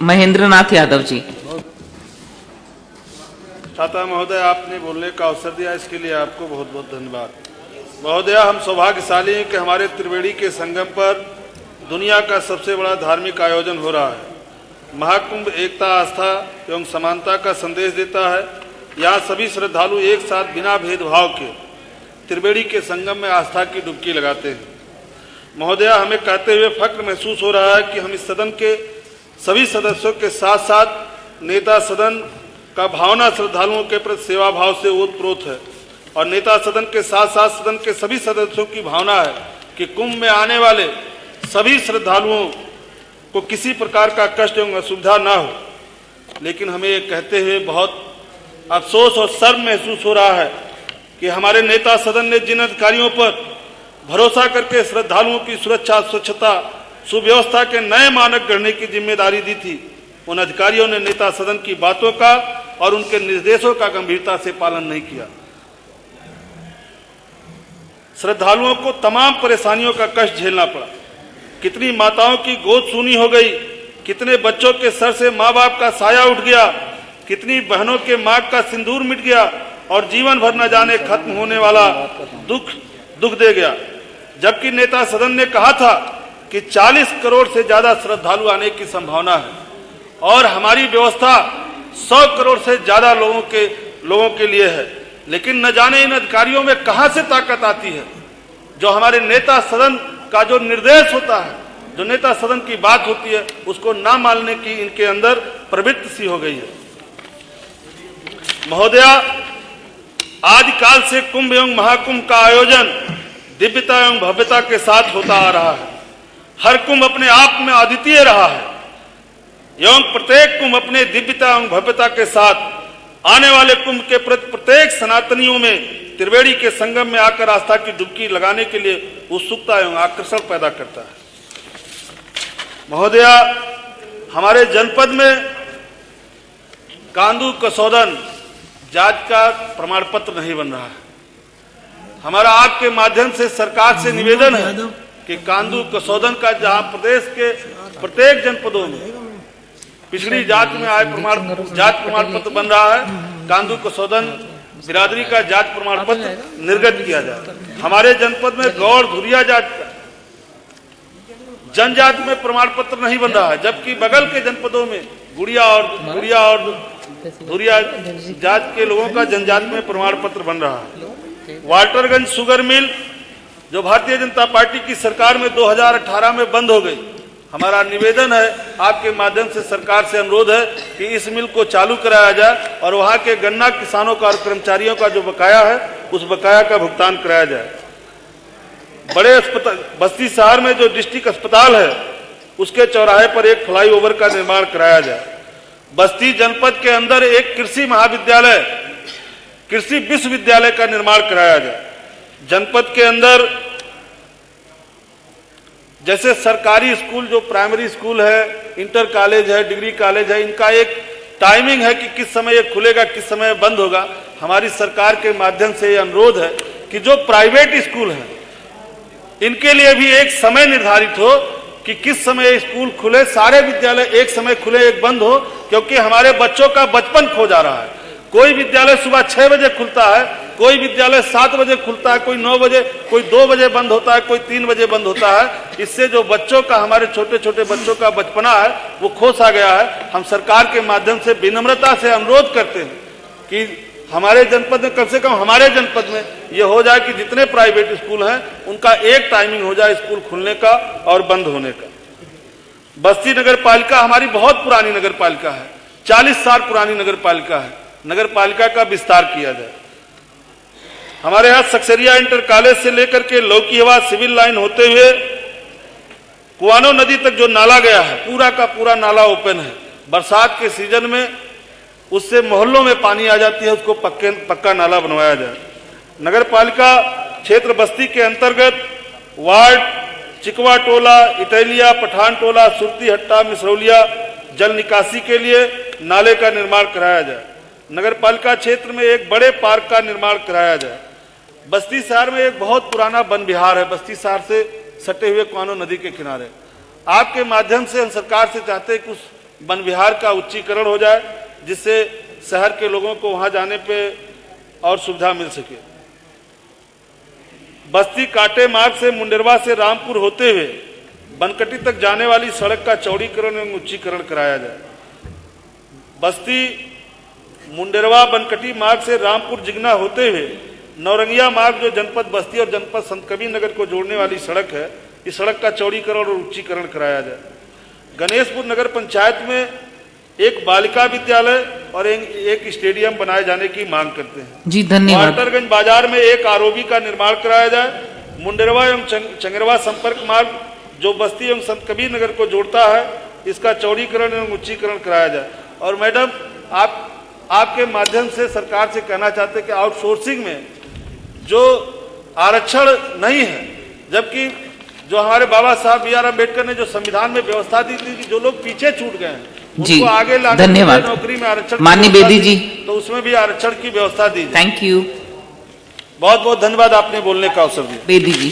महेंद्रनाथ यादव जी। छाता महोदय, आपने बोलने का अवसर दिया, इसके लिए आपको बहुत बहुत धन्यवाद। महोदय, हम सौभाग्यशाली हैं कि हमारे त्रिवेणी के संगम पर दुनिया का सबसे बड़ा धार्मिक आयोजन हो रहा है। महाकुंभ एकता, आस्था एवं समानता का संदेश देता है। यहाँ सभी श्रद्धालु एक साथ बिना भेदभाव के त्रिवेणी के संगम में आस्था की डुबकी लगाते हैं। महोदय, हमें कहते हुए फक्र महसूस हो रहा है कि हम इस सदन के सभी सदस्यों के साथ साथ नेता सदन का भावना श्रद्धालुओं के प्रति सेवा भाव से ओतप्रोत है, और नेता सदन के साथ साथ सदन के सभी सदस्यों की भावना है कि कुंभ में आने वाले सभी श्रद्धालुओं को किसी प्रकार का कष्ट एवं असुविधा न हो। लेकिन हमें ये कहते हुए बहुत अफसोस और शर्म महसूस हो रहा है कि हमारे नेता सदन ने जिन अधिकारियों पर भरोसा करके श्रद्धालुओं की सुरक्षा, स्वच्छता, सुव्यवस्था के नए मानक गढ़ने की जिम्मेदारी दी थी, उन अधिकारियों ने नेता सदन की बातों का और उनके निर्देशों का गंभीरता से पालन नहीं किया। श्रद्धालुओं को तमाम परेशानियों का कष्ट झेलना पड़ा। कितनी माताओं की गोद सूनी हो गई, कितने बच्चों के सर से माँ बाप का साया उठ गया, कितनी बहनों के मांग का सिंदूर मिट गया और जीवन भर न जाने खत्म होने वाला दुख दे गया। जबकि नेता सदन ने कहा था कि 40 करोड़ से ज्यादा श्रद्धालु आने की संभावना है और हमारी व्यवस्था 100 करोड़ से ज्यादा लोगों के लिए है। लेकिन न जाने इन अधिकारियों में कहां से ताकत आती है, जो हमारे नेता सदन का जो निर्देश होता है, जो नेता सदन की बात होती है, उसको ना मानने की इनके अंदर प्रवृत्ति सी हो गई है। महोदया, आदिकाल से कुंभ एवं महाकुंभ का आयोजन दिव्यता एवं भव्यता के साथ होता आ रहा है। हर कुंभ अपने आप में अद्वितीय रहा है एवं प्रत्येक कुंभ अपने दिव्यता एवं भव्यता के साथ आने वाले कुंभ के प्रति प्रत्येक सनातनियों में त्रिवेणी के संगम में आकर आस्था की डुबकी लगाने के लिए उत्सुकता एवं आकर्षण पैदा करता है। महोदया, हमारे जनपद में कांदू कसौदन जात का प्रमाण पत्र नहीं बन रहा है। हमारा आपके माध्यम से सरकार से निवेदन है कि कांदू कसौदन का जहां प्रदेश के प्रत्येक जनपदों में पिछड़ी जात में आय जात प्रमाण पत्र बन रहा है, कांदू कसौदन बिरादरी का जात प्रमाण पत्र निर्गत किया जाए। हमारे जनपद में गौड़ धुरिया जात का जनजाति में प्रमाण पत्र नहीं बन रहा है, जबकि बगल के जनपदों में गुड़िया और धुरिया जात के लोगों का जनजाति में प्रमाण पत्र बन रहा है। वाल्टरगंज शुगर मिल जो भारतीय जनता पार्टी की सरकार में 2018 में बंद हो गई, हमारा निवेदन है, आपके माध्यम से सरकार से अनुरोध है कि इस मिल को चालू कराया जाए और वहां के गन्ना किसानों का और कर्मचारियों का जो बकाया है, उस बकाया का भुगतान कराया जाए। बड़े अस्पताल बस्ती शहर में जो डिस्ट्रिक्ट अस्पताल है, उसके चौराहे पर एक फ्लाईओवर का निर्माण कराया जाए। बस्ती जनपद के अंदर एक कृषि महाविद्यालय, कृषि विश्वविद्यालय का निर्माण कराया जाए। जनपद के अंदर जैसे सरकारी स्कूल, जो प्राइमरी स्कूल है, इंटर कॉलेज है, डिग्री कॉलेज है, इनका एक टाइमिंग है कि किस समय ये खुलेगा, किस समय बंद होगा। हमारी सरकार के माध्यम से ये अनुरोध है कि जो प्राइवेट स्कूल है, इनके लिए भी एक समय निर्धारित हो कि किस समय स्कूल खुले, सारे विद्यालय एक समय खुले, एक बंद हो, क्योंकि हमारे बच्चों का बचपन खो जा रहा है। कोई विद्यालय सुबह 6 बजे खुलता है, कोई विद्यालय 7 बजे खुलता है, कोई 9 बजे, कोई 2 बजे बंद होता है, कोई 3 बजे बंद होता है। इससे जो बच्चों का, हमारे छोटे छोटे बच्चों का बचपना है, वो खो सा गया है। हम सरकार के माध्यम से विनम्रता से अनुरोध करते हैं कि हमारे जनपद में, कम से कम हमारे जनपद में ये हो जाए कि जितने प्राइवेट स्कूल हैं, उनका एक टाइमिंग हो जाए स्कूल खुलने का और बंद होने का। बस्ती नगर पालिका हमारी बहुत पुरानी नगर पालिका है, 40 साल पुरानी नगर पालिका है। नगर पालिका का विस्तार किया जाए। हमारे यहाँ सक्सेरिया इंटर कॉलेज से लेकर के लौकीहवा सिविल लाइन होते हुए कुआनो नदी तक जो नाला गया है, पूरा का पूरा नाला ओपन है। बरसात के सीजन में उससे मोहल्लों में पानी आ जाती है, उसको पक्का नाला बनवाया जाए। नगर पालिका क्षेत्र बस्ती के अंतर्गत वार्ड चिकवा टोला, इटैलिया, पठान टोला, सुरती हट्टा, मिसरौलिया जल निकासी के लिए नाले का निर्माण कराया जाए। नगर पालिका क्षेत्र में एक बड़े पार्क का निर्माण कराया जाए। बस्ती शहर में एक बहुत पुराना वन विहार है, बस्ती शहर से सटे हुए कुआनो नदी के किनारे। आपके माध्यम से हम सरकार से चाहते हैं कि उस वन विहार का उच्चीकरण हो जाए, जिससे शहर के लोगों को वहां जाने पे और सुविधा मिल सके। बस्ती कांटे मार्ग से मुंडेरवा से रामपुर होते हुए बनकटी तक जाने वाली सड़क का चौड़ीकरण एवं उच्चीकरण कराया जाए। बस्ती मुंडेरवा बनकटी मार्ग से रामपुर जिगना होते हुए नौरंगिया मार्ग जो जनपद बस्ती और जनपद संतकबीरनगर को जोड़ने वाली सड़क है, इस सड़क का चौड़ीकरण और उच्चीकरण कराया जाए। गणेशपुर नगर पंचायत में एक बालिका विद्यालय और एक स्टेडियम बनाए जाने की मांग करते हैं। जी धन्यवाद। वाटरगंज बाजार में एक आरओबी का निर्माण कराया जाए। मुंडेरवा एवं चंगरवा संपर्क मार्ग जो बस्ती एवं संतकबीरनगर को जोड़ता है, इसका चौड़ीकरण एवं उच्चीकरण कराया जाए। और मैडम, आपके माध्यम से सरकार से कहना चाहते हैं कि आउटसोर्सिंग में जो आरक्षण नहीं है, जबकि जो हमारे बाबा साहब बी आर अम्बेडकर ने जो संविधान में व्यवस्था दी थी कि जो लोग पीछे छूट गए हैं उनको आगे लाने के लिए नौकरी में आरक्षण, माननीय बेदी जी, तो उसमें भी आरक्षण की व्यवस्था दी जाए। Thank you. बहुत बहुत धन्यवाद, आपने बोलने का अवसर दिया। बेदी जी।